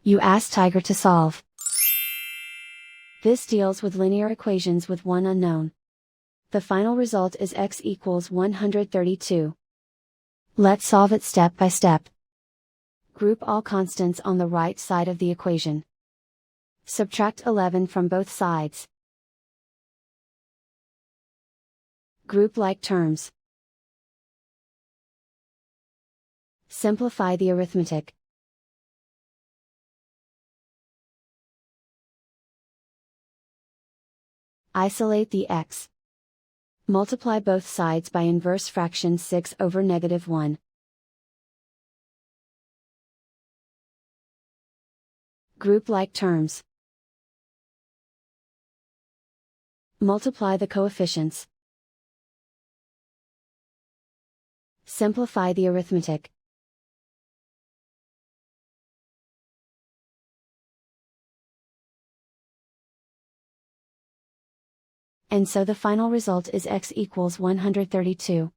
You ask Tiger to solve. This deals with linear equations with one unknown. The final result is x equals 132. Let's solve it step by step. Group all constants on the right side of the equation. Subtract 11 from both sides. Group like terms. Simplify the arithmetic. Isolate the x. Multiply both sides by inverse fraction 6 over -1. Group like terms. Multiply the coefficients. Simplify the arithmetic. And so the final result is x equals 132.